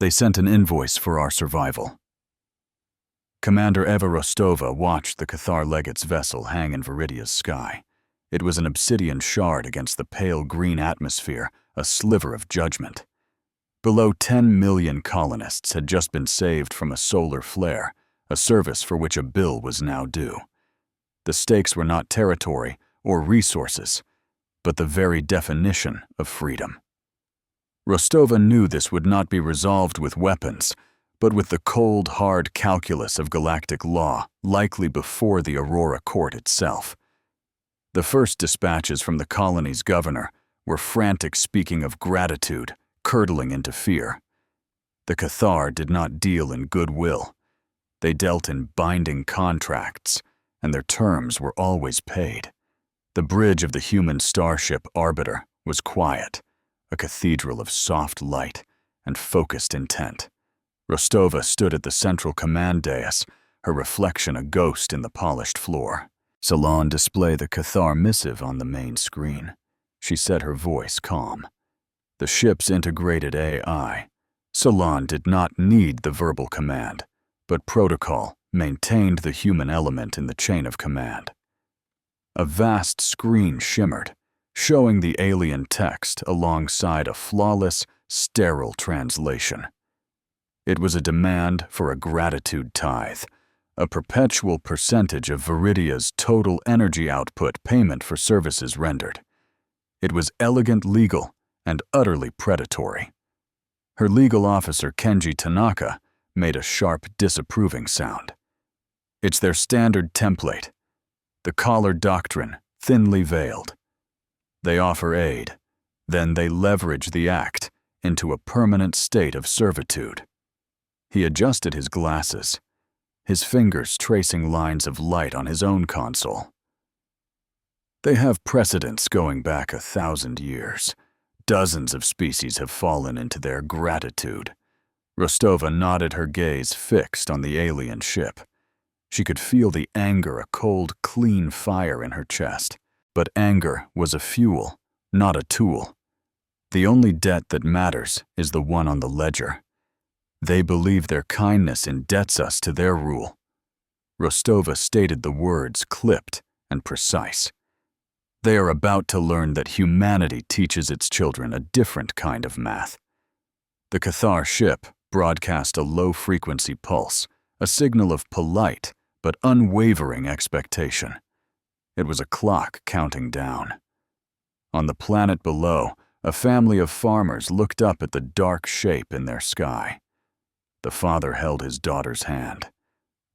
They sent an invoice for our survival. Commander Eva Rostova watched the Cathar legate's vessel hang in Viridia's sky. It was an obsidian shard against the pale green atmosphere, a sliver of judgment. Below 10 million colonists had just been saved from a solar flare, a service for which a bill was now due. The stakes were not territory or resources, but the very definition of freedom. Rostova knew this would not be resolved with weapons, but with the cold, hard calculus of galactic law, likely before the Aurora court itself. The first dispatches from the colony's governor were frantic speaking of gratitude, curdling into fear. The Cathar did not deal in goodwill. They dealt in binding contracts, and their terms were always paid. The bridge of the human starship Arbiter was quiet, a cathedral of soft light and focused intent. Rostova stood at the central command dais, her reflection a ghost in the polished floor. Salon displayed the Cathar missive on the main screen. She said, her voice calm. The ship's integrated AI. Salon did not need the verbal command, but protocol maintained the human element in the chain of command. A vast screen shimmered, showing the alien text alongside a flawless, sterile translation. It was a demand for a gratitude tithe, a perpetual percentage of Viridia's total energy output payment for services rendered. It was elegant legal and utterly predatory. Her legal officer, Kenji Tanaka, made a sharp, disapproving sound. It's their standard template, the collar doctrine, thinly veiled. They offer aid, then they leverage the act into a permanent state of servitude. He adjusted his glasses, his fingers tracing lines of light on his own console. They have precedents going back 1,000 years. Dozens of species have fallen into their gratitude. Rostova nodded, her gaze fixed on the alien ship. She could feel the anger, a cold, clean fire in her chest. But anger was a fuel, not a tool. The only debt that matters is the one on the ledger. They believe their kindness indebts us to their rule. Rostova stated the words clipped and precise. They are about to learn that humanity teaches its children a different kind of math. The Cathar ship broadcast a low-frequency pulse, a signal of polite but unwavering expectation. It was a clock counting down. On the planet below, a family of farmers looked up at the dark shape in their sky. The father held his daughter's hand.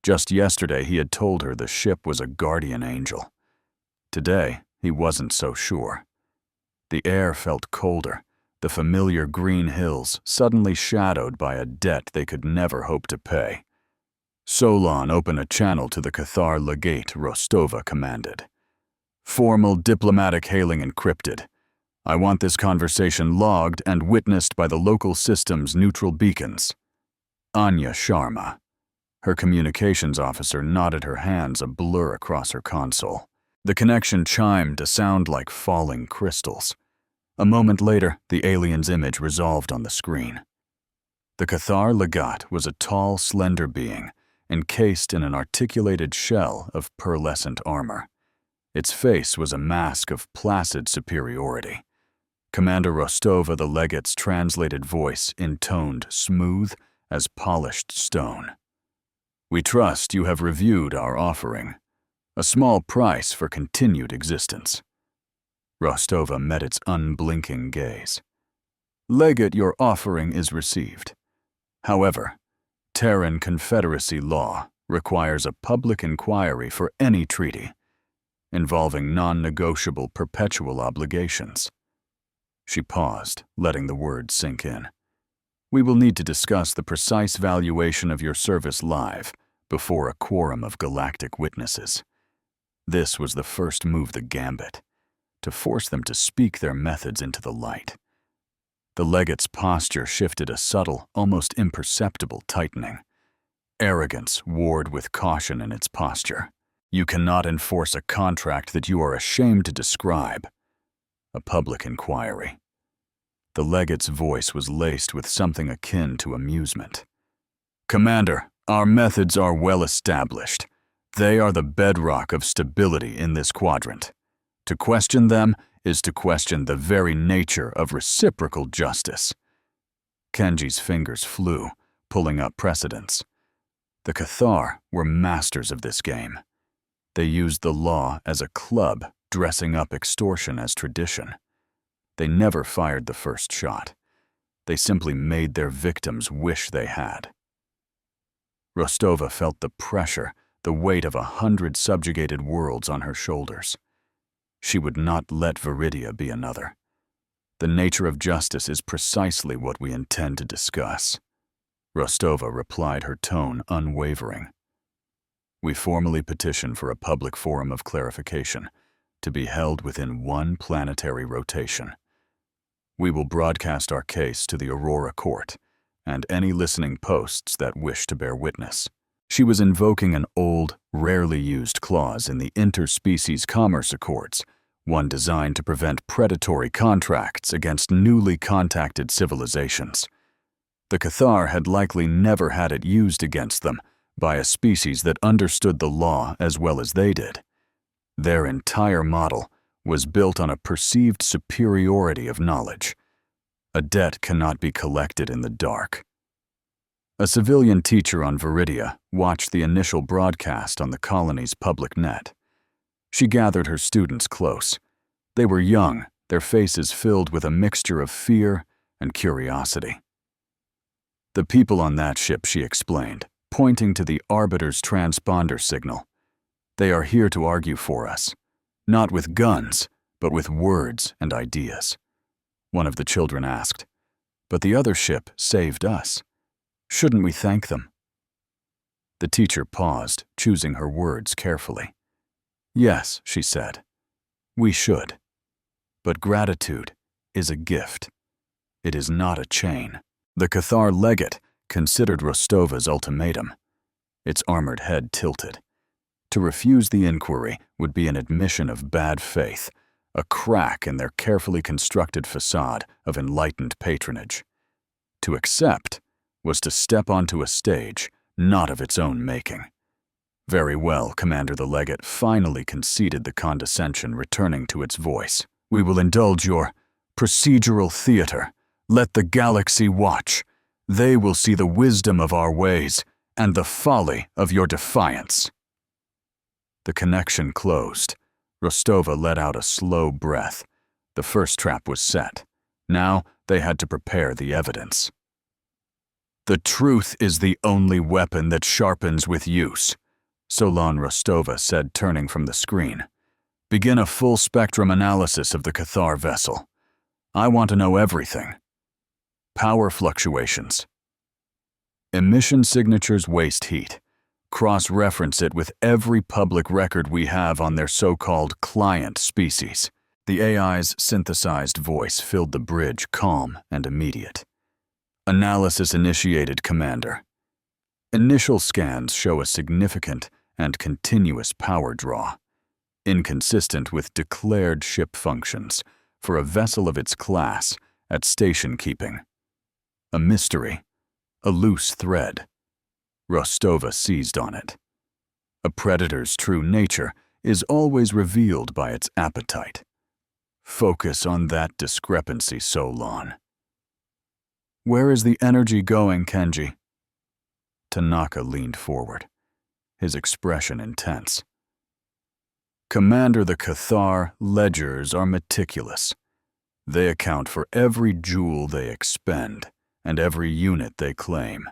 Just yesterday, he had told her the ship was a guardian angel. Today, he wasn't so sure. The air felt colder, the familiar green hills suddenly shadowed by a debt they could never hope to pay. Solon, open a channel to the Cathar legate, Rostova commanded. Formal diplomatic hailing encrypted. I want this conversation logged and witnessed by the local system's neutral beacons. Anya Sharma. Her communications officer nodded, her hands a blur across her console. The connection chimed, a sound like falling crystals. A moment later, the alien's image resolved on the screen. The Cathar legate was a tall, slender being, encased in an articulated shell of pearlescent armor. Its face was a mask of placid superiority. Commander Rostova, the legate's translated voice, intoned smooth as polished stone. We trust you have reviewed our offering. A small price for continued existence. Rostova met its unblinking gaze. Legate, your offering is received. However, Terran Confederacy law requires a public inquiry for any treaty involving non-negotiable perpetual obligations. She paused, letting the words sink in. We will need to discuss the precise valuation of your service live before a quorum of galactic witnesses. This was the first move, the gambit, to force them to speak their methods into the light. The legate's posture shifted, a subtle, almost imperceptible tightening. Arrogance warred with caution in its posture. You cannot enforce a contract that you are ashamed to describe. A public inquiry. The legate's voice was laced with something akin to amusement. "Commander, our methods are well established. They are the bedrock of stability in this quadrant. To question them is to question the very nature of reciprocal justice." Kenji's fingers flew, pulling up precedents. The Cathar were masters of this game. They used the law as a club, dressing up extortion as tradition. They never fired the first shot. They simply made their victims wish they had. Rostova felt the pressure, the weight of 100 subjugated worlds on her shoulders. She would not let Viridia be another. The nature of justice is precisely what we intend to discuss. Rostova replied, her tone unwavering. We formally petition for a public forum of clarification to be held within one planetary rotation. We will broadcast our case to the Aurora Court and any listening posts that wish to bear witness. She was invoking an old, rarely used clause in the Interspecies Commerce Accords, one designed to prevent predatory contracts against newly contacted civilizations. The Cathar had likely never had it used against them by a species that understood the law as well as they did. Their entire model was built on a perceived superiority of knowledge. A debt cannot be collected in the dark. A civilian teacher on Viridia watched the initial broadcast on the colony's public net. She gathered her students close. They were young, their faces filled with a mixture of fear and curiosity. "The people on that ship," she explained, pointing to the Arbiter's transponder signal. "They are here to argue for us, not with guns, but with words and ideas." One of the children asked, "But the other ship saved us. Shouldn't we thank them?" The teacher paused, choosing her words carefully. "Yes," she said, "we should. But gratitude is a gift. It is not a chain." The Cathar legate considered Rostova's ultimatum. Its armored head tilted. To refuse the inquiry would be an admission of bad faith, a crack in their carefully constructed facade of enlightened patronage. To accept was to step onto a stage not of its own making. "Very well," Commander the Legate finally conceded the condescension returning to its voice. "We will indulge your procedural theater. Let the galaxy watch. They will see the wisdom of our ways and the folly of your defiance." The connection closed. Rostova let out a slow breath. The first trap was set. Now they had to prepare the evidence. "The truth is the only weapon that sharpens with use," Solon Rostova said, turning from the screen. "Begin a full-spectrum analysis of the Cathar vessel. I want to know everything. Power fluctuations. Emission signatures waste heat. Cross-reference it with every public record we have on their so-called client species." The AI's synthesized voice filled the bridge calm and immediate. "Analysis initiated, Commander. Initial scans show a significant and continuous power draw, inconsistent with declared ship functions for a vessel of its class at station keeping. A mystery, a loose thread." Rostova seized on it. A predator's true nature is always revealed by its appetite. Focus on that discrepancy, Solon. "Where is the energy going, Kenji?" Tanaka leaned forward, his expression intense. "Commander, the Cathar ledgers are meticulous. They account for every joule they expend and every unit they claim.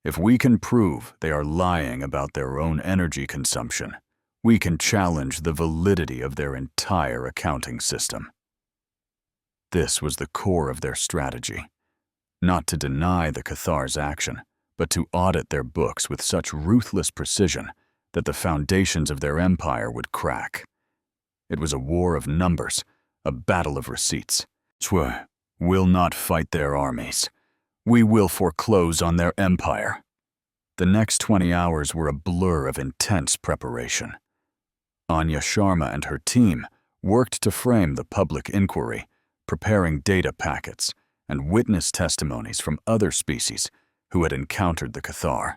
If we can prove they are lying about their own energy consumption, we can challenge the validity of their entire accounting system." This was the core of their strategy. Not to deny the Cathar's action, but to audit their books with such ruthless precision that the foundations of their empire would crack. It was a war of numbers, a battle of receipts. "We will not fight their armies. We will foreclose on their empire." The next 20 hours were a blur of intense preparation. Anya Sharma and her team worked to frame the public inquiry, preparing data packets and witness testimonies from other species who had encountered the Cathar.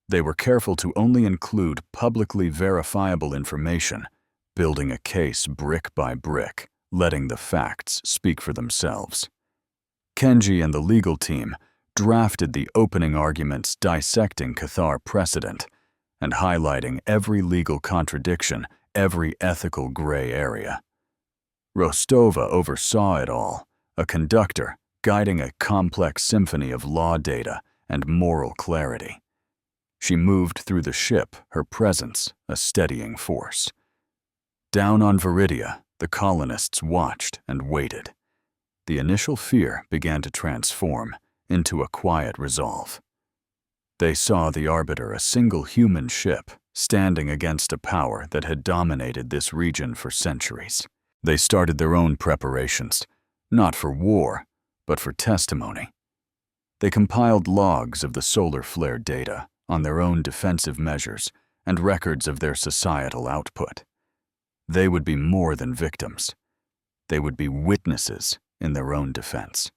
They were careful to only include publicly verifiable information, building a case brick by brick, letting the facts speak for themselves. Kenji and the legal team drafted the opening arguments dissecting Cathar precedent and highlighting every legal contradiction, every ethical gray area. Rostova oversaw it all, a conductor guiding a complex symphony of law data and moral clarity. She moved through the ship, her presence a steadying force. Down on Viridia, the colonists watched and waited. The initial fear began to transform into a quiet resolve. They saw the Arbiter, a single human ship, standing against a power that had dominated this region for centuries. They started their own preparations, not for war, but for testimony. They compiled logs of the solar flare data on their own defensive measures and records of their societal output. They would be more than victims. They would be witnesses in their own defense.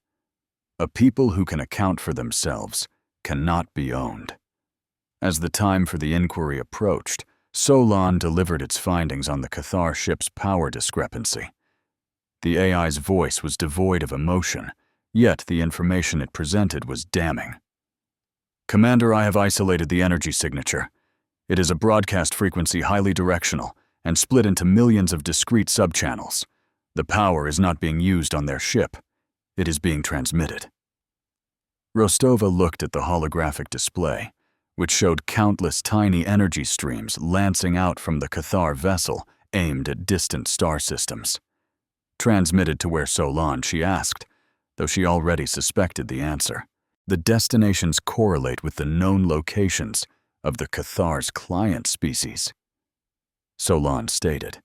A people who can account for themselves cannot be owned. As the time for the inquiry approached, Solon delivered its findings on the Cathar ship's power discrepancy. The AI's voice was devoid of emotion, yet the information it presented was damning. Commander, I have isolated the energy signature. It is a broadcast frequency highly directional and split into millions of discrete subchannels. The power is not being used on their ship. It is being transmitted. Rostova looked at the holographic display, which showed countless tiny energy streams lancing out from the Cathar vessel aimed at distant star systems. Transmitted to where Solon, she asked, though she already suspected the answer. The destinations correlate with the known locations of the Cathar's client species. Solon stated,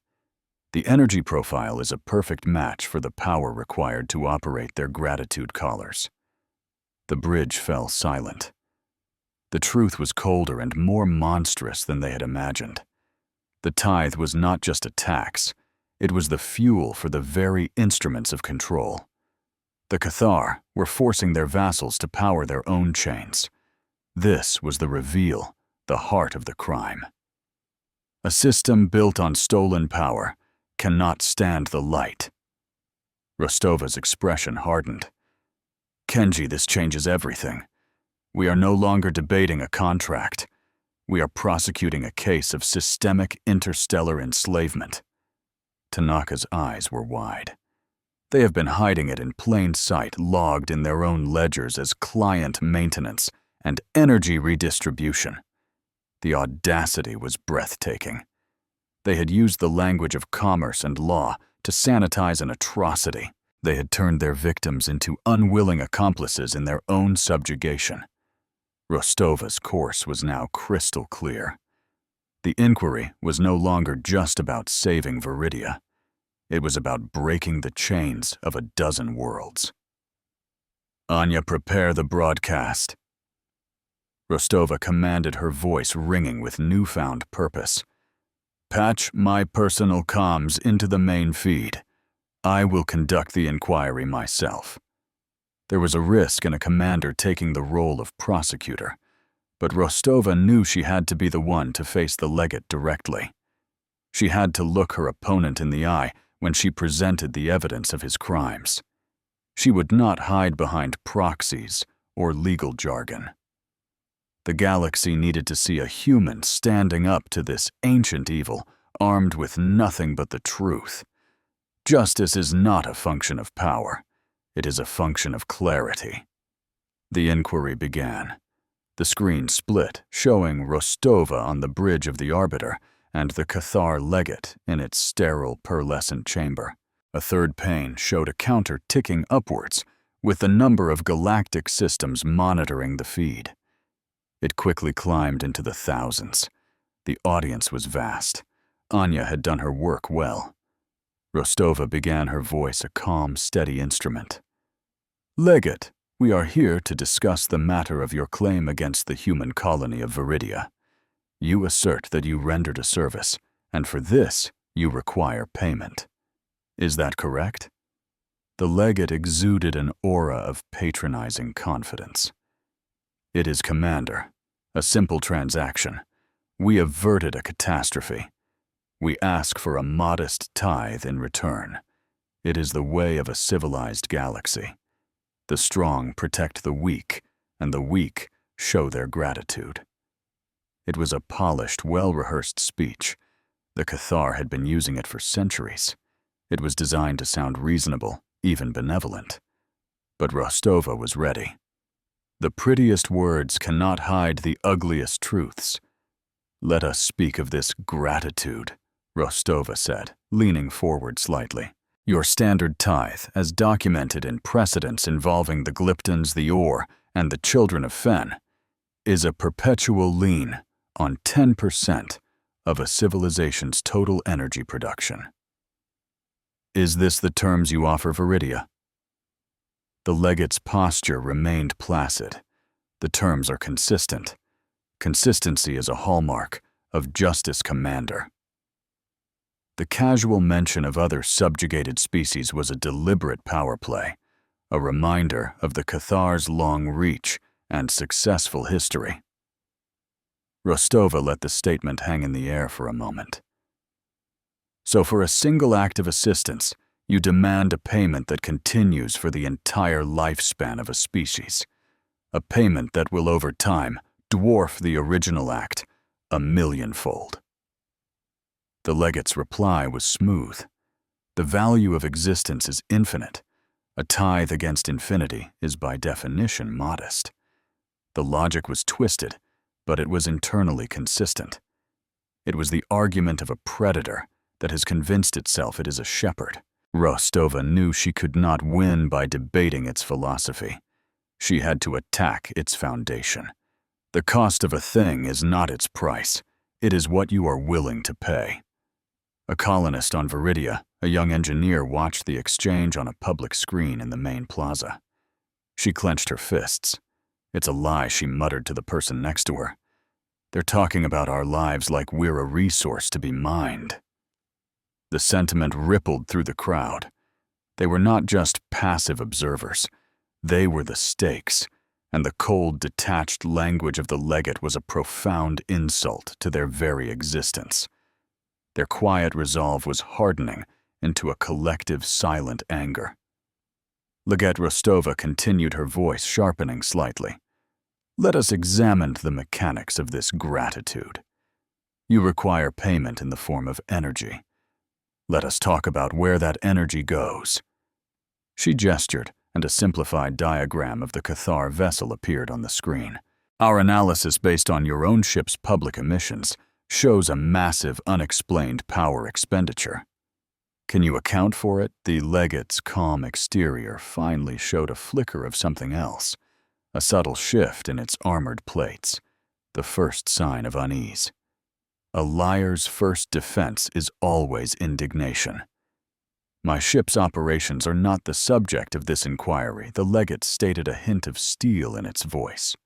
the energy profile is a perfect match for the power required to operate their gratitude collars. The bridge fell silent. The truth was colder and more monstrous than they had imagined. The tithe was not just a tax, it was the fuel for the very instruments of control. The Cathar were forcing their vassals to power their own chains. This was the reveal, the heart of the crime. A system built on stolen power cannot stand the light. Rostova's expression hardened. Kenji, this changes everything. We are no longer debating a contract. We are prosecuting a case of systemic interstellar enslavement. Tanaka's eyes were wide. They have been hiding it in plain sight, logged in their own ledgers as client maintenance and energy redistribution. The audacity was breathtaking. They had used the language of commerce and law to sanitize an atrocity. They had turned their victims into unwilling accomplices in their own subjugation. Rostova's course was now crystal clear. The inquiry was no longer just about saving Viridia. It was about breaking the chains of a dozen worlds. Anya, prepare the broadcast. Rostova commanded, her voice ringing with newfound purpose. Patch my personal comms into the main feed. I will conduct the inquiry myself. There was a risk in a commander taking the role of prosecutor, but Rostova knew she had to be the one to face the legate directly. She had to look her opponent in the eye when she presented the evidence of his crimes. She would not hide behind proxies or legal jargon. The galaxy needed to see a human standing up to this ancient evil, armed with nothing but the truth. Justice is not a function of power. It is a function of clarity. The inquiry began. The screen split, showing Rostova on the bridge of the Arbiter and the Cathar legate in its sterile pearlescent chamber. A third pane showed a counter ticking upwards, with the number of galactic systems monitoring the feed. It quickly climbed into the thousands. The audience was vast. Anya had done her work well. Rostova began, her voice a calm, steady instrument. Legate, we are here to discuss the matter of your claim against the human colony of Viridia. You assert that you rendered a service, and for this you require payment. Is that correct? The legate exuded an aura of patronizing confidence. "It is, Commander. A simple transaction. We averted a catastrophe. We ask for a modest tithe in return. It is the way of a civilized galaxy. The strong protect the weak, and the weak show their gratitude." It was a polished, well-rehearsed speech. The Cathar had been using it for centuries. It was designed to sound reasonable, even benevolent. But Rostova was ready. "The prettiest words cannot hide the ugliest truths. Let us speak of this gratitude," Rostova said, leaning forward slightly. "Your standard tithe, as documented in precedents involving the Glyptons, the Or, and the Children of Fen, is a perpetual lien on 10% of a civilization's total energy production. Is this the terms you offer Viridia?" The legate's posture remained placid. "The terms are consistent. Consistency is a hallmark of Justice, Commander." The casual mention of other subjugated species was a deliberate power play, a reminder of the Cathar's long reach and successful history. Rostova let the statement hang in the air for a moment. "So for a single act of assistance, you demand a payment that continues for the entire lifespan of a species, a payment that will over time dwarf the original act 1,000,000-fold." The legate's reply was smooth. "The value of existence is infinite. A tithe against infinity is by definition modest." The logic was twisted, but it was internally consistent. It was the argument of a predator that has convinced itself it is a shepherd. Rostova knew she could not win by debating its philosophy. She had to attack its foundation. The cost of a thing is not its price. It is what you are willing to pay. A colonist on Viridia, a young engineer, watched the exchange on a public screen in the main plaza. She clenched her fists. "It's a lie," she muttered to the person next to her. "They're talking about our lives like we're a resource to be mined." The sentiment rippled through the crowd. They were not just passive observers. They were the stakes, and the cold, detached language of the legate was a profound insult to their very existence. Their quiet resolve was hardening into a collective, silent anger. Legate Rostova continued, her voice sharpening slightly. "Let us examine the mechanics of this gratitude. You require payment in the form of energy. Let us talk about where that energy goes." She gestured, and a simplified diagram of the Cathar vessel appeared on the screen. "Our analysis, based on your own ship's public emissions, shows a massive, unexplained power expenditure. Can you account for it?" The legate's calm exterior finally showed a flicker of something else, a subtle shift in its armored plates, the first sign of unease. A liar's first defense is always indignation. "My ship's operations are not the subject of this inquiry," the legate stated, a hint of steel in its voice.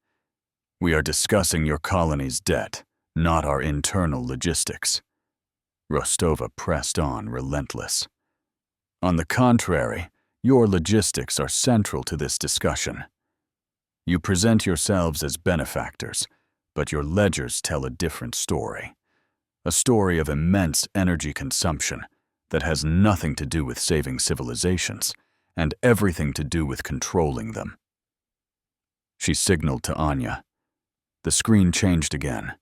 "We are discussing your colony's debt, not our internal logistics." Rostova pressed on, relentless. "On the contrary, your logistics are central to this discussion. You present yourselves as benefactors, but your ledgers tell a different story. A story of immense energy consumption that has nothing to do with saving civilizations and everything to do with controlling them." She signaled to Anya. The screen changed again.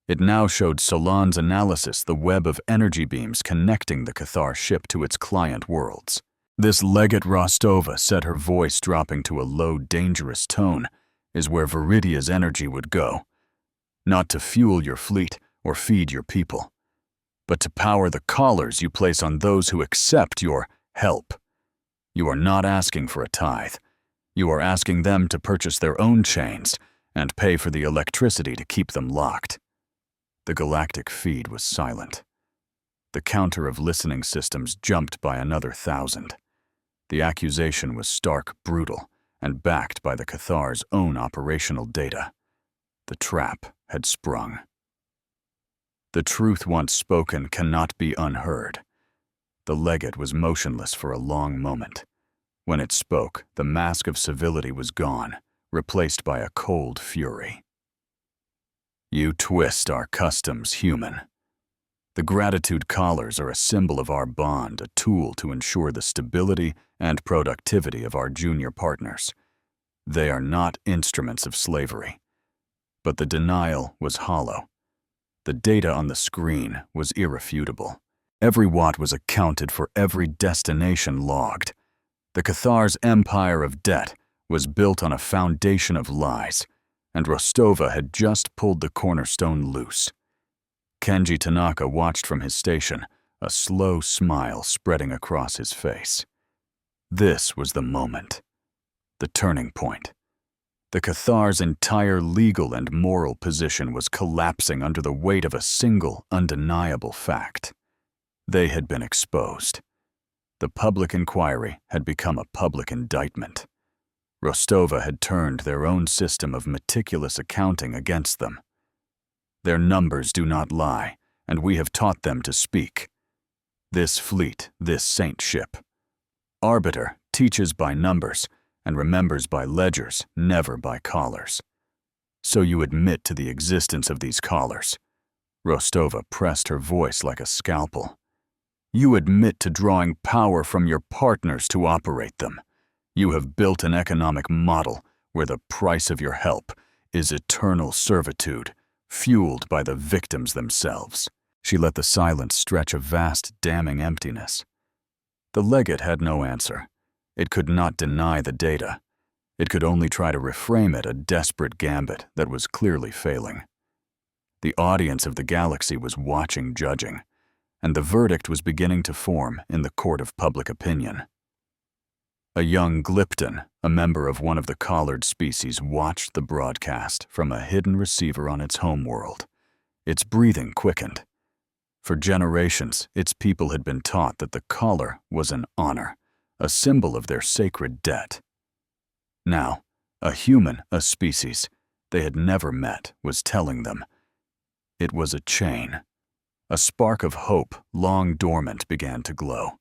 It now showed Solon's analysis, the web of energy beams connecting the Cathar ship to its client worlds. "This legate," Rostova said, her voice dropping to a low, dangerous tone, "is where Viridia's energy would go. Not to fuel your fleet or feed your people, but to power the collars you place on those who accept your help. You are not asking for a tithe. You are asking them to purchase their own chains and pay for the electricity to keep them locked." The galactic feed was silent. The counter of listening systems jumped by another 1,000. The accusation was stark, brutal, and backed by the Cathar's own operational data. The trap had sprung. The truth once spoken cannot be unheard. The legate was motionless for a long moment. When it spoke, the mask of civility was gone, replaced by a cold fury. You twist our customs human. The gratitude collars are a symbol of our bond, a tool to ensure the stability and productivity of our junior partners. They are not instruments of slavery. But the denial was hollow. The data on the screen was irrefutable. Every watt was accounted for, every destination logged. The Cathar's empire of debt was built on a foundation of lies, and Rostova had just pulled the cornerstone loose. Kenji Tanaka watched from his station, a slow smile spreading across his face. This was the moment, the turning point. The Cathar's entire legal and moral position was collapsing under the weight of a single, undeniable fact. They had been exposed. The public inquiry had become a public indictment. Rostova had turned their own system of meticulous accounting against them. Their numbers do not lie, and we have taught them to speak. This fleet, this saint ship. Arbiter teaches by numbers and remembers by ledgers, never by collars. So you admit to the existence of these collars. Rostova pressed her voice like a scalpel. You admit to drawing power from your partners to operate them. You have built an economic model where the price of your help is eternal servitude, fueled by the victims themselves. She let the silence stretch a vast, damning emptiness. The legate had no answer. It could not deny the data. It could only try to reframe it, a desperate gambit that was clearly failing. The audience of the galaxy was watching, judging, and the verdict was beginning to form in the court of public opinion. A young Glypton, a member of one of the collared species, watched the broadcast from a hidden receiver on its homeworld. Its breathing quickened. For generations, its people had been taught that the collar was an honor, a symbol of their sacred debt. Now, a human, a species they had never met, was telling them. It was a chain. A spark of hope, long dormant, began to glow.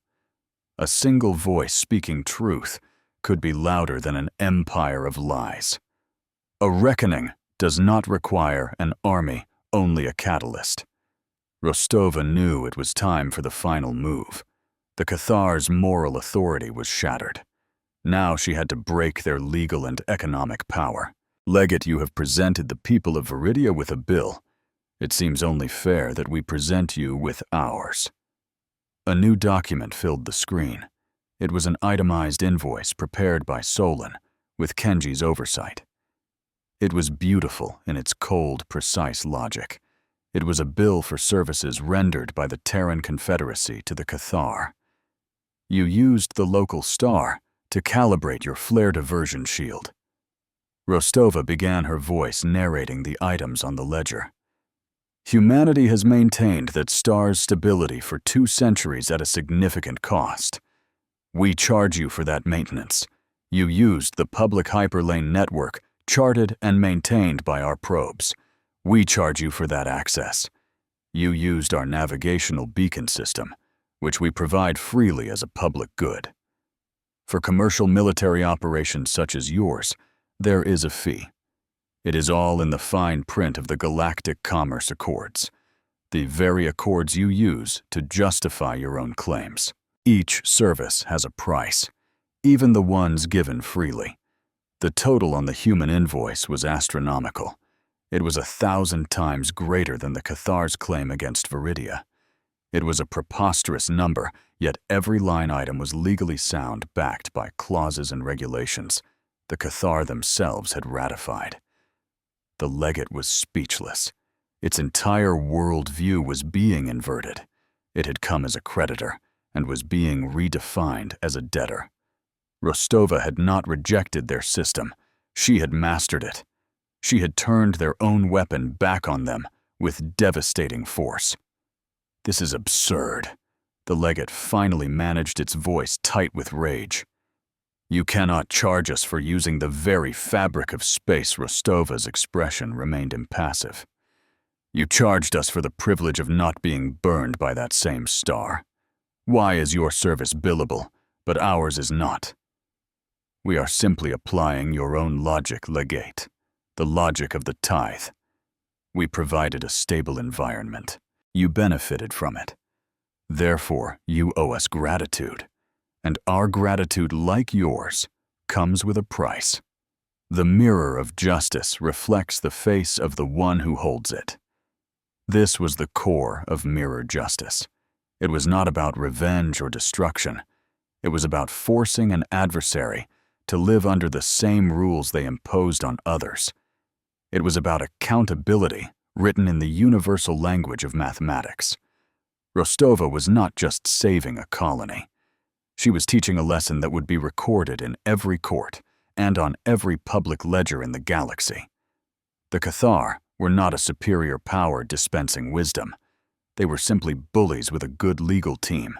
A single voice speaking truth could be louder than an empire of lies. A reckoning does not require an army, only a catalyst. Rostova knew it was time for the final move. The Cathar's moral authority was shattered. Now she had to break their legal and economic power. Legate, you have presented the people of Viridia with a bill. It seems only fair that we present you with ours. A new document filled the screen. It was an itemized invoice prepared by Solon, with Kenji's oversight. It was beautiful in its cold, precise logic. It was a bill for services rendered by the Terran Confederacy to the Cathar. You used the local star to calibrate your flare diversion shield. Rostova began her voice narrating the items on the ledger. Humanity has maintained that star's stability for 2 centuries at a significant cost. We charge you for that maintenance. You used the public hyperlane network charted and maintained by our probes. We charge you for that access. You used our navigational beacon system, which we provide freely as a public good. For commercial military operations such as yours, there is a fee. It is all in the fine print of the Galactic Commerce Accords, the very accords you use to justify your own claims. Each service has a price, even the ones given freely. The total on the human invoice was astronomical. It was 1,000 times greater than the Cathar's claim against Viridia. It was a preposterous number, yet every line item was legally sound, backed by clauses and regulations the Cathar themselves had ratified. The legate was speechless. Its entire worldview was being inverted. It had come as a creditor and was being redefined as a debtor. Rostova had not rejected their system. She had mastered it. She had turned their own weapon back on them with devastating force. This is absurd. The legate finally managed its voice tight with rage. You cannot charge us for using the very fabric of space. Rostova's expression remained impassive. You charged us for the privilege of not being burned by that same star. Why is your service billable, but ours is not? We are simply applying your own logic, legate, the logic of the tithe. We provided a stable environment. You benefited from it. Therefore, you owe us gratitude. And our gratitude, like yours, comes with a price. The mirror of justice reflects the face of the one who holds it. This was the core of mirror justice. It was not about revenge or destruction. It was about forcing an adversary to live under the same rules they imposed on others. It was about accountability written in the universal language of mathematics. Rostova was not just saving a colony. She was teaching a lesson that would be recorded in every court and on every public ledger in the galaxy. The Cathar were not a superior power dispensing wisdom. They were simply bullies with a good legal team.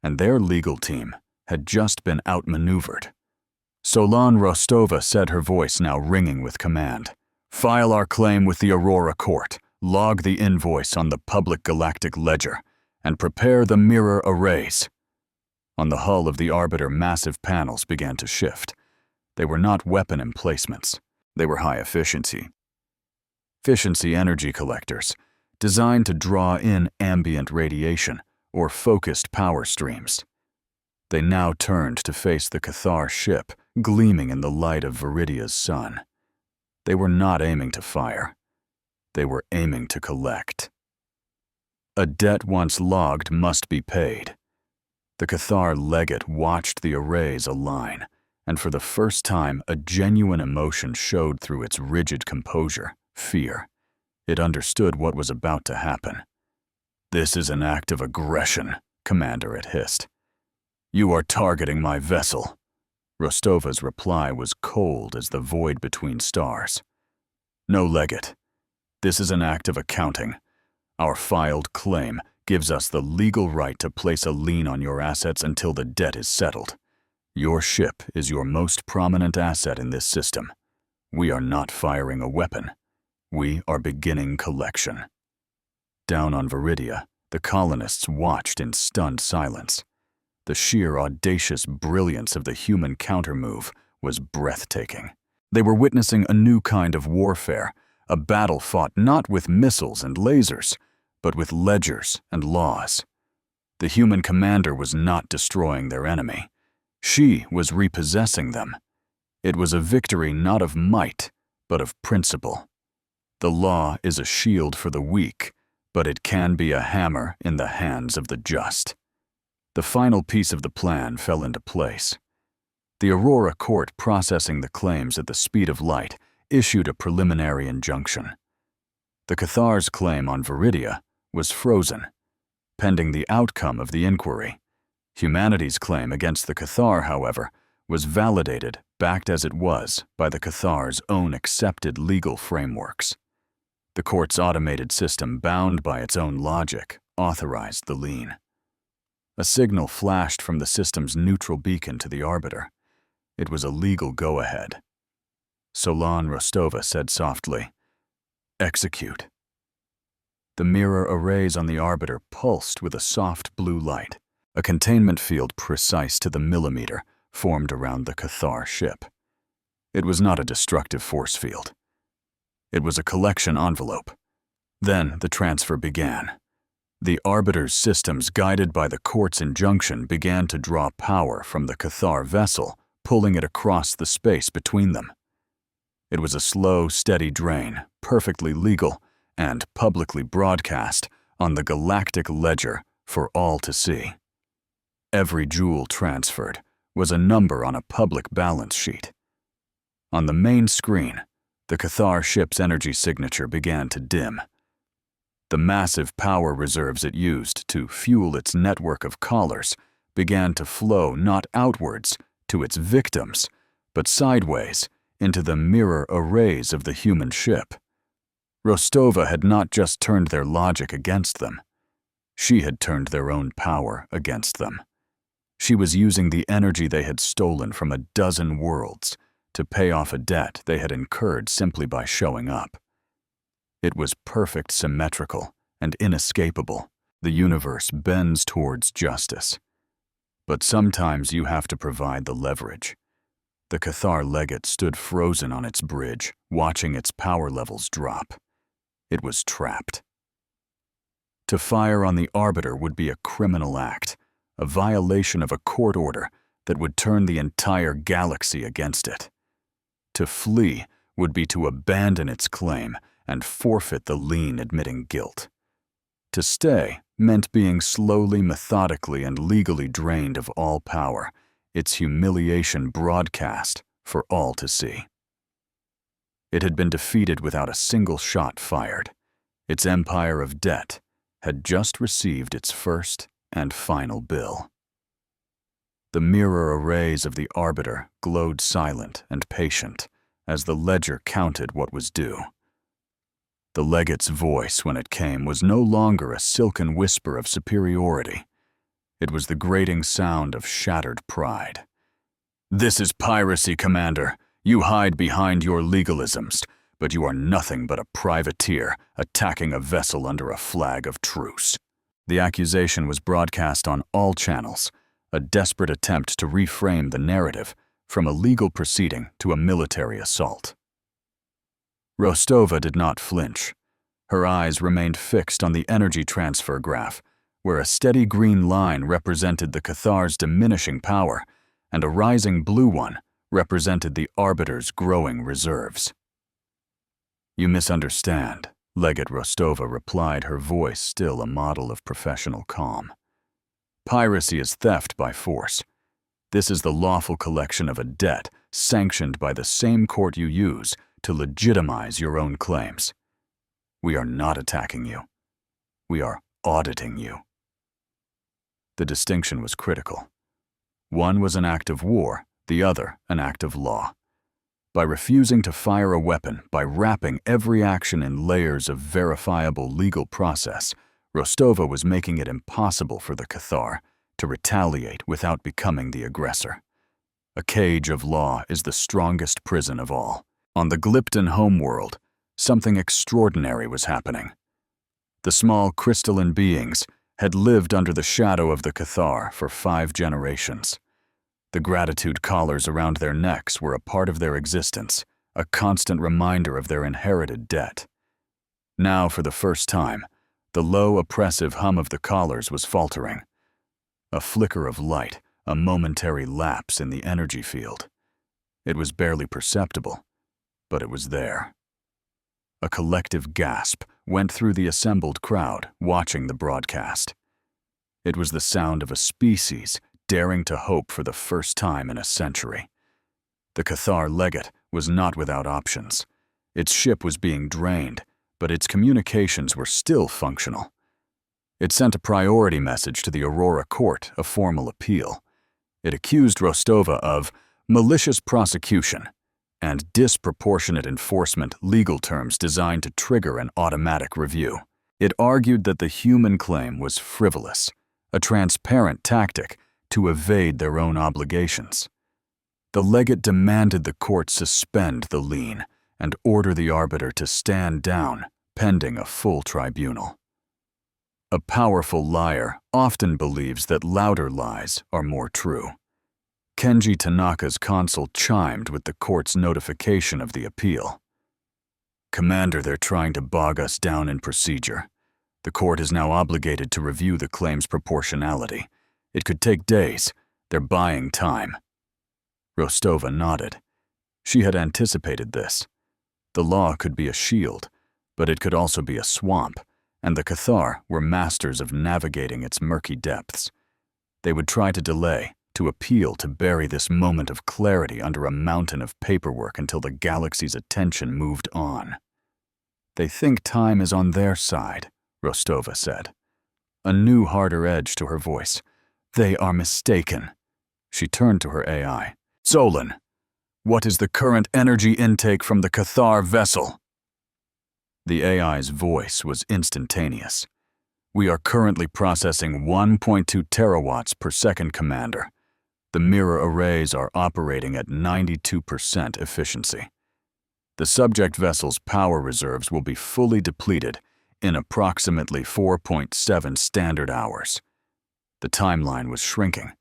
And their legal team had just been outmaneuvered. Solan Rostova said, her voice now ringing with command. File our claim with the Aurora Court, log the invoice on the public galactic ledger, and prepare the mirror arrays. On the hull of the Arbiter, massive panels began to shift. They were not weapon emplacements. They were high-efficiency energy collectors, designed to draw in ambient radiation or focused power streams. They now turned to face the Cathar ship, gleaming in the light of Viridia's sun. They were not aiming to fire. They were aiming to collect. A debt once logged must be paid. The Cathar legate watched the arrays align, and for the first time a genuine emotion showed through its rigid composure, fear. It understood what was about to happen. This is an act of aggression, Commander, it hissed. You are targeting my vessel. Rostova's reply was cold as the void between stars. No, legate. This is an act of accounting. Our filed claim gives us the legal right to place a lien on your assets until the debt is settled. Your ship is your most prominent asset in this system. We are not firing a weapon. We are beginning collection. Down on Viridia, the colonists watched in stunned silence. The sheer audacious brilliance of the human countermove was breathtaking. They were witnessing a new kind of warfare, a battle fought not with missiles and lasers, but with ledgers and laws. The human commander was not destroying their enemy. She was repossessing them. It was a victory not of might, but of principle. The law is a shield for the weak, but it can be a hammer in the hands of the just. The final piece of the plan fell into place. The Aurora Court, processing the claims at the speed of light, issued a preliminary injunction. The Cathar's claim on Viridia was frozen, pending the outcome of the inquiry. Humanity's claim against the Cathar, however, was validated, backed as it was, by the Cathar's own accepted legal frameworks. The court's automated system, bound by its own logic, authorized the lien. A signal flashed from the system's neutral beacon to the Arbiter. It was a legal go-ahead. Solan Rostova said softly, "Execute." The mirror arrays on the Arbiter pulsed with a soft blue light. A containment field precise to the millimeter formed around the Cathar ship. It was not a destructive force field. It was a collection envelope. Then the transfer began. The Arbiter's systems, guided by the court's injunction, began to draw power from the Cathar vessel, pulling it across the space between them. It was a slow, steady drain, perfectly legal, and publicly broadcast on the galactic ledger for all to see. Every joule transferred was a number on a public balance sheet. On the main screen, the Cathar ship's energy signature began to dim. The massive power reserves it used to fuel its network of collars began to flow not outwards to its victims, but sideways into the mirror arrays of the human ship. Rostova had not just turned their logic against them. She had turned their own power against them. She was using the energy they had stolen from a dozen worlds to pay off a debt they had incurred simply by showing up. It was perfect, symmetrical, and inescapable. The universe bends towards justice. But sometimes you have to provide the leverage. The Cathar legate stood frozen on its bridge, watching its power levels drop. It was trapped. To fire on the Arbiter would be a criminal act, a violation of a court order that would turn the entire galaxy against it. To flee would be to abandon its claim and forfeit the lien admitting guilt. To stay meant being slowly, methodically, and legally drained of all power, its humiliation broadcast for all to see. It had been defeated without a single shot fired. Its empire of debt had just received its first and final bill. The mirror arrays of the Arbiter glowed silent and patient as the ledger counted what was due. The legate's voice, when it came, was no longer a silken whisper of superiority. It was the grating sound of shattered pride. "This is piracy, Commander. You hide behind your legalisms, but you are nothing but a privateer attacking a vessel under a flag of truce." The accusation was broadcast on all channels, a desperate attempt to reframe the narrative from a legal proceeding to a military assault. Rostova did not flinch. Her eyes remained fixed on the energy transfer graph, where a steady green line represented the Cathar's diminishing power and a rising blue one represented the Arbiter's growing reserves. "You misunderstand," Legate Rostova replied, her voice still a model of professional calm. "Piracy is theft by force. This is the lawful collection of a debt sanctioned by the same court you use to legitimize your own claims. We are not attacking you. We are auditing you." The distinction was critical. One was an act of war, the other an act of law. By refusing to fire a weapon, by wrapping every action in layers of verifiable legal process, Rostova was making it impossible for the Cathar to retaliate without becoming the aggressor. A cage of law is the strongest prison of all. On the Glypton homeworld, something extraordinary was happening. The small crystalline beings had lived under the shadow of the Cathar for 5 generations. The gratitude collars around their necks were a part of their existence, a constant reminder of their inherited debt. Now, for the first time, the low, oppressive hum of the collars was faltering. A flicker of light, a momentary lapse in the energy field. It was barely perceptible, but it was there. A collective gasp went through the assembled crowd watching the broadcast. It was the sound of a species daring to hope for the first time in a century. The Cathar legate was not without options. Its ship was being drained, but its communications were still functional. It sent a priority message to the Aurora court, a formal appeal. It accused Rostova of malicious prosecution and disproportionate enforcement, legal terms designed to trigger an automatic review. It argued that the human claim was frivolous, a transparent tactic to evade their own obligations. The legate demanded the court suspend the lien and order the Arbiter to stand down, pending a full tribunal. A powerful liar often believes that louder lies are more true. Kenji Tanaka's console chimed with the court's notification of the appeal. "Commander, they're trying to bog us down in procedure. The court is now obligated to review the claim's proportionality. It could take days. They're buying time." Rostova nodded. She had anticipated this. The law could be a shield, but it could also be a swamp, and the Cathar were masters of navigating its murky depths. They would try to delay, to appeal, to bury this moment of clarity under a mountain of paperwork until the galaxy's attention moved on. "They think time is on their side," Rostova said. A new, harder edge to her voice. "They are mistaken." She turned to her AI. "Zolan, what is the current energy intake from the Cathar vessel?" The AI's voice was instantaneous. "We are currently processing 1.2 terawatts per second, Commander. The mirror arrays are operating at 92% efficiency. The subject vessel's power reserves will be fully depleted in approximately 4.7 standard hours." The timeline was shrinking.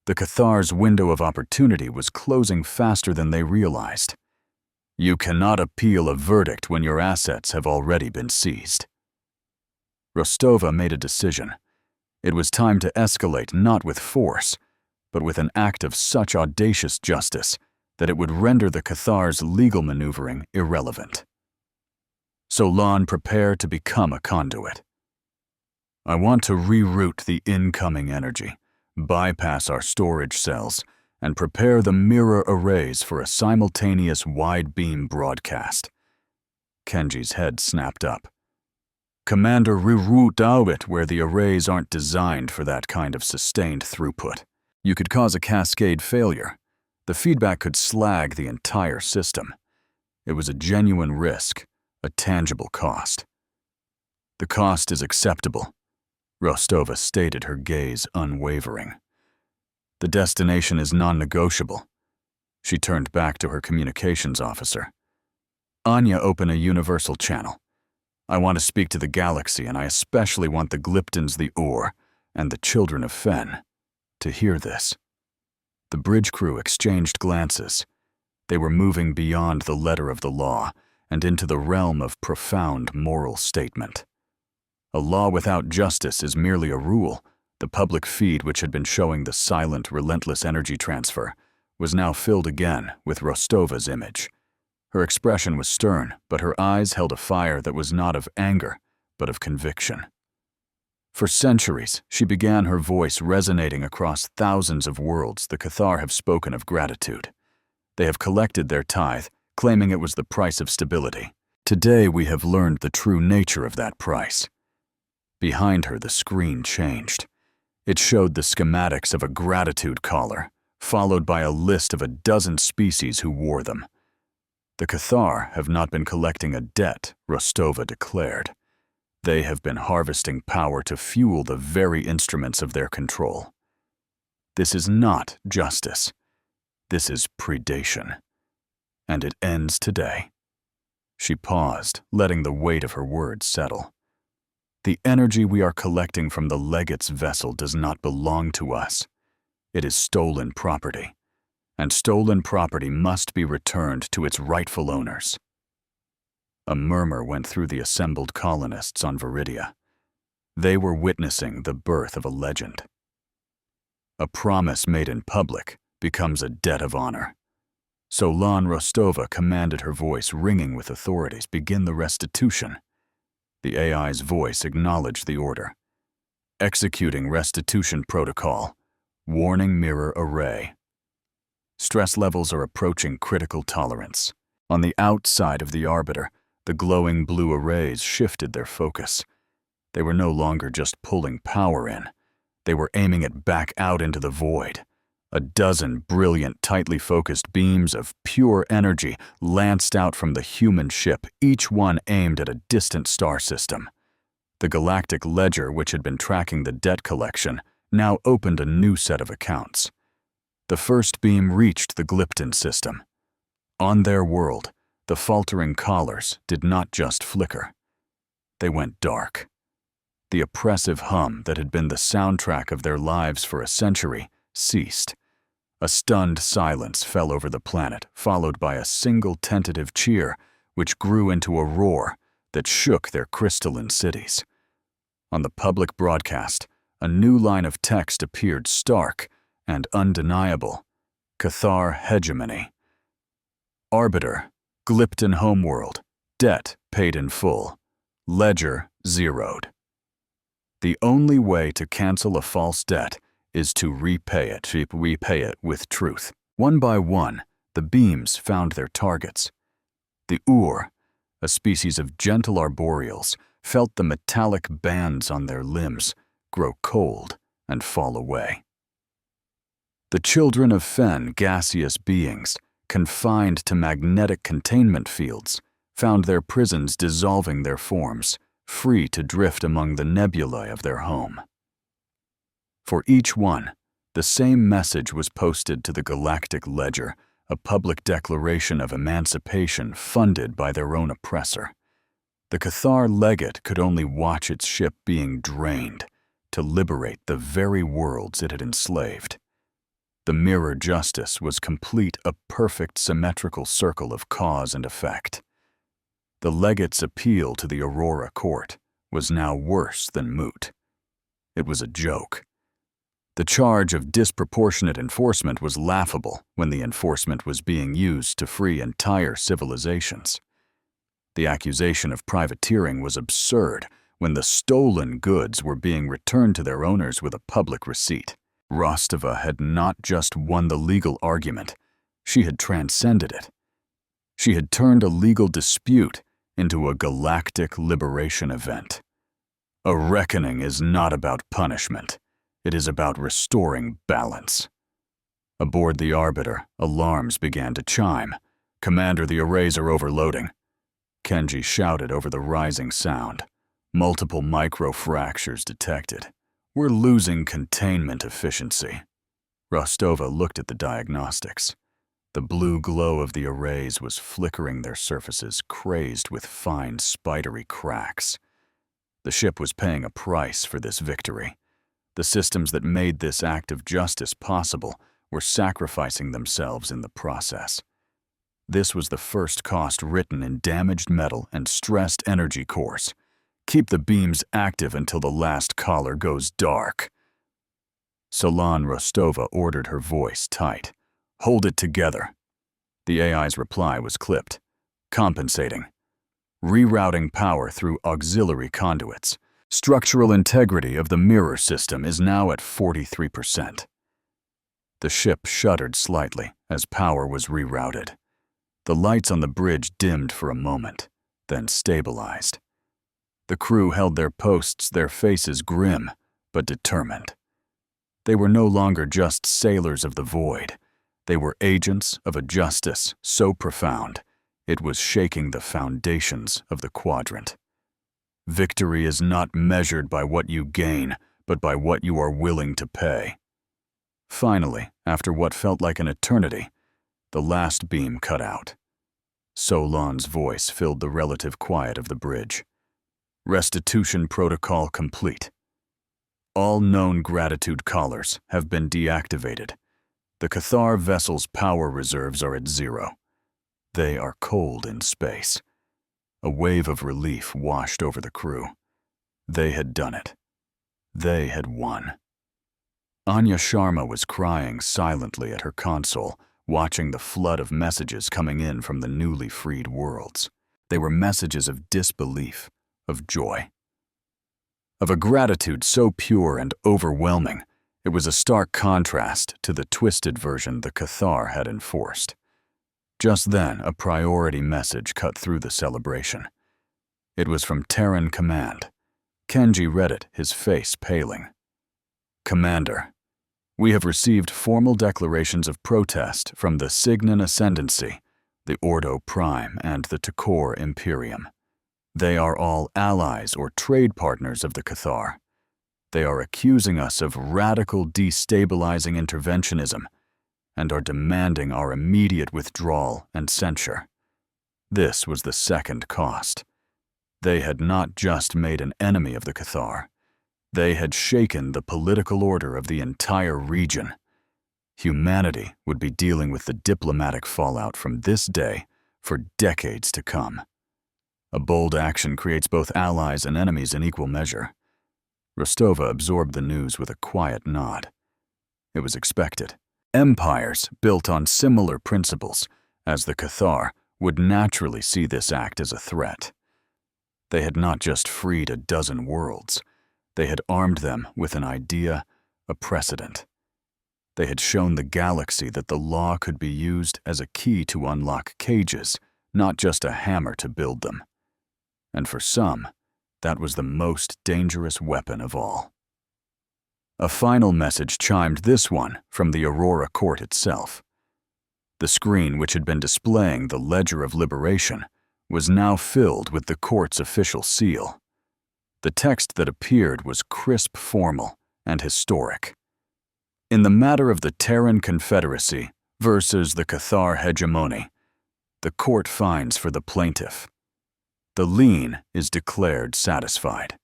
The Cathar's window of opportunity was closing faster than they realized. You cannot appeal a verdict when your assets have already been seized. Rostova made a decision. It was time to escalate not with force, but with an act of such audacious justice that it would render the Cathar's legal maneuvering irrelevant. Solon prepared to become a conduit. I want to reroute the incoming energy, bypass our storage cells, and prepare the mirror arrays for a simultaneous wide-beam broadcast. Kenji's head snapped up. Commander, reroute it where the arrays aren't designed for that kind of sustained throughput. You could cause a cascade failure. The feedback could slag the entire system. It was a genuine risk, a tangible cost. The cost is acceptable, Rostova stated, her gaze unwavering. The destination is non-negotiable. She turned back to her communications officer. Anya, open a universal channel. I want to speak to the galaxy, and I especially want the Glyptons, the Ore, and the Children of Fen to hear this. The bridge crew exchanged glances. They were moving beyond the letter of the law and into the realm of profound moral statement. A law without justice is merely a rule. The public feed, which had been showing the silent, relentless energy transfer, was now filled again with Rostova's image. Her expression was stern, but her eyes held a fire that was not of anger, but of conviction. For centuries, she began, her voice resonating across thousands of worlds. The Cathar have spoken of gratitude. They have collected their tithe, claiming it was the price of stability. Today we have learned the true nature of that price. Behind her, the screen changed. It showed the schematics of a gratitude collar, followed by a list of a dozen species who wore them. The Cathar have not been collecting a debt, Rostova declared. They have been harvesting power to fuel the very instruments of their control. This is not justice. This is predation. And it ends today. She paused, letting the weight of her words settle. The energy we are collecting from the legate's vessel does not belong to us. It is stolen property, and stolen property must be returned to its rightful owners. A murmur went through the assembled colonists on Viridia. They were witnessing the birth of a legend. A promise made in public becomes a debt of honor. Solon Rostova commanded, her voice ringing with authorities. Begin the restitution. The AI's voice acknowledged the order. Executing restitution protocol. Warning mirror array. Stress levels are approaching critical tolerance. On the outside of the arbiter, the glowing blue arrays shifted their focus. They were no longer just pulling power in. They were aiming it back out into the void. A dozen brilliant, tightly focused beams of pure energy lanced out from the human ship, each one aimed at a distant star system. The Galactic ledger, which had been tracking the debt collection, now opened a new set of accounts. The first beam reached the Glypton system. On their world, the faltering collars did not just flicker. They went dark. The oppressive hum that had been the soundtrack of their lives for a century ceased. A stunned silence fell over the planet, followed by a single tentative cheer, which grew into a roar that shook their crystalline cities. On the public broadcast, a new line of text appeared, stark and undeniable. Cathar hegemony. Arbiter, Glypton homeworld, debt paid in full, ledger zeroed. The only way to cancel a false debt is to repay it with truth. One by one, the beams found their targets. The Ur, a species of gentle arboreals, felt the metallic bands on their limbs grow cold and fall away. The Children of Fen, gaseous beings, confined to magnetic containment fields, found their prisons dissolving their forms, free to drift among the nebulae of their home. For each one, the same message was posted to the Galactic ledger, a public declaration of emancipation funded by their own oppressor. The Cathar legate could only watch its ship being drained to liberate the very worlds it had enslaved. The mirror justice was complete, a perfect symmetrical circle of cause and effect. The legate's appeal to the Aurora court was now worse than moot. It was a joke. The charge of disproportionate enforcement was laughable when the enforcement was being used to free entire civilizations. The accusation of privateering was absurd when the stolen goods were being returned to their owners with a public receipt. Rostova had not just won the legal argument, she had transcended it. She had turned a legal dispute into a galactic liberation event. A reckoning is not about punishment. It is about restoring balance. Aboard the Arbiter, alarms began to chime. "Commander, the arrays are overloading." Kenji shouted over the rising sound. "Multiple microfractures detected. We're losing containment efficiency." Rostova looked at the diagnostics. The blue glow of the arrays was flickering their surfaces, crazed with fine, spidery cracks. The ship was paying a price for this victory. The systems that made this act of justice possible were sacrificing themselves in the process. This was the first cost written in damaged metal and stressed energy cores. "Keep the beams active until the last collar goes dark." Solon Rostova ordered, her voice tight. "Hold it together." The AI's reply was clipped. "Compensating. Rerouting power through auxiliary conduits. Structural integrity of the mirror system is now at 43%. The ship shuddered slightly as power was rerouted. The lights on the bridge dimmed for a moment, then stabilized. The crew held their posts, their faces grim but determined. They were no longer just sailors of the void. They were agents of a justice so profound it was shaking the foundations of the quadrant. Victory is not measured by what you gain, but by what you are willing to pay. Finally, after what felt like an eternity, the last beam cut out. Solon's voice filled the relative quiet of the bridge. "Restitution protocol complete. All known gratitude collars have been deactivated. The Cathar vessel's power reserves are at 0. They are cold in space." A wave of relief washed over the crew. They had done it. They had won. Anya Sharma was crying silently at her console, watching the flood of messages coming in from the newly freed worlds. They were messages of disbelief, of joy, of a gratitude so pure and overwhelming, it was a stark contrast to the twisted version the Cathar had enforced. Just then, a priority message cut through the celebration. It was from Terran Command. Kenji read it, his face paling. "Commander, we have received formal declarations of protest from the Cygnon Ascendancy, the Ordo Prime, and the Tekor Imperium. They are all allies or trade partners of the Cathar. They are accusing us of radical destabilizing interventionism and are demanding our immediate withdrawal and censure." This was the second cost. They had not just made an enemy of the Cathar. They had shaken the political order of the entire region. Humanity would be dealing with the diplomatic fallout from this day for decades to come. A bold action creates both allies and enemies in equal measure. Rostova absorbed the news with a quiet nod. It was expected. Empires built on similar principles as the Cathar would naturally see this act as a threat. They had not just freed a dozen worlds. They had armed them with an idea, a precedent. They had shown the galaxy that the law could be used as a key to unlock cages, not just a hammer to build them. And for some, that was the most dangerous weapon of all. A final message chimed, this one from the Aurora Court itself. The screen, which had been displaying the Ledger of Liberation, was now filled with the court's official seal. The text that appeared was crisp, formal, and historic. In the matter of the Terran Confederacy versus the Cathar hegemony, the court finds for the plaintiff. The lien is declared satisfied.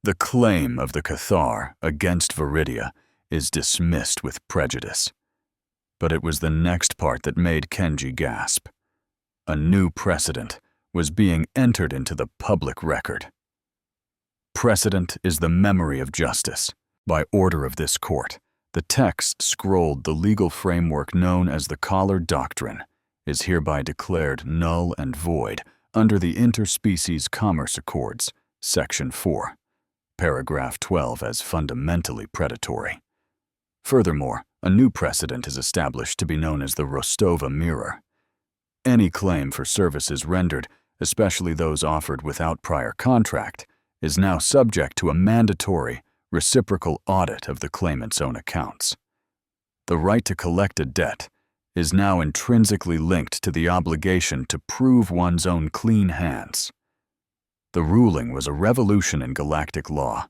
The claim of the Cathar against Viridia is dismissed with prejudice. But it was the next part that made Kenji gasp. A new precedent was being entered into the public record. Precedent is the memory of justice. By order of this court, the text scrolled the legal framework known as the Collar Doctrine is hereby declared null and void under the Interspecies Commerce Accords, Section 4, Paragraph 12 as fundamentally predatory. Furthermore, a new precedent is established to be known as the Rostova Mirror. Any claim for services rendered, especially those offered without prior contract, is now subject to a mandatory, reciprocal audit of the claimant's own accounts. The right to collect a debt is now intrinsically linked to the obligation to prove one's own clean hands. The ruling was a revolution in galactic law.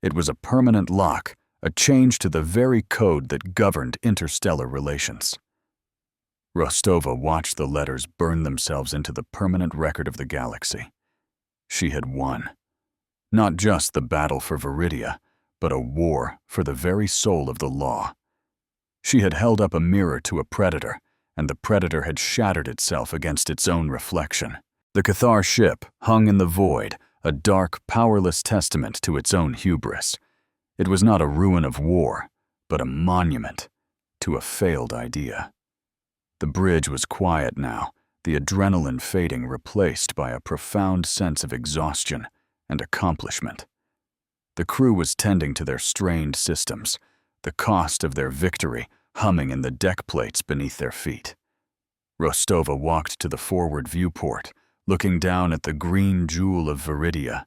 It was a permanent lock, a change to the very code that governed interstellar relations. Rostova watched the letters burn themselves into the permanent record of the galaxy. She had won. Not just the battle for Viridia, but a war for the very soul of the law. She had held up a mirror to a predator, and the predator had shattered itself against its own reflection. The Cathar ship hung in the void, a dark, powerless testament to its own hubris. It was not a ruin of war, but a monument to a failed idea. The bridge was quiet now, the adrenaline fading, replaced by a profound sense of exhaustion and accomplishment. The crew was tending to their strained systems, the cost of their victory humming in the deck plates beneath their feet. Rostova walked to the forward viewport, looking down at the green jewel of Viridia,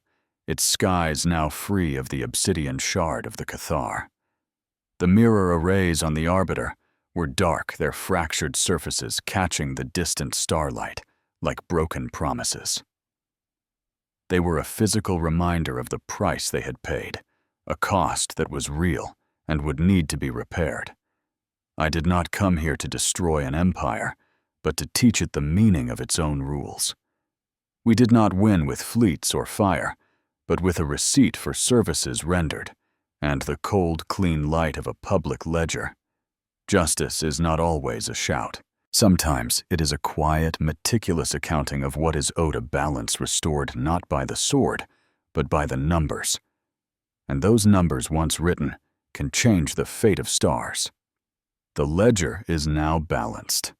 its skies now free of the obsidian shard of the Cathar. The mirror arrays on the Arbiter were dark, their fractured surfaces catching the distant starlight like broken promises. They were a physical reminder of the price they had paid, a cost that was real and would need to be repaired. I did not come here to destroy an empire, but to teach it the meaning of its own rules. We did not win with fleets or fire, but with a receipt for services rendered, and the cold, clean light of a public ledger. Justice is not always a shout. Sometimes it is a quiet, meticulous accounting of what is owed, a balance restored not by the sword, but by the numbers. And those numbers, once written, can change the fate of stars. The ledger is now balanced.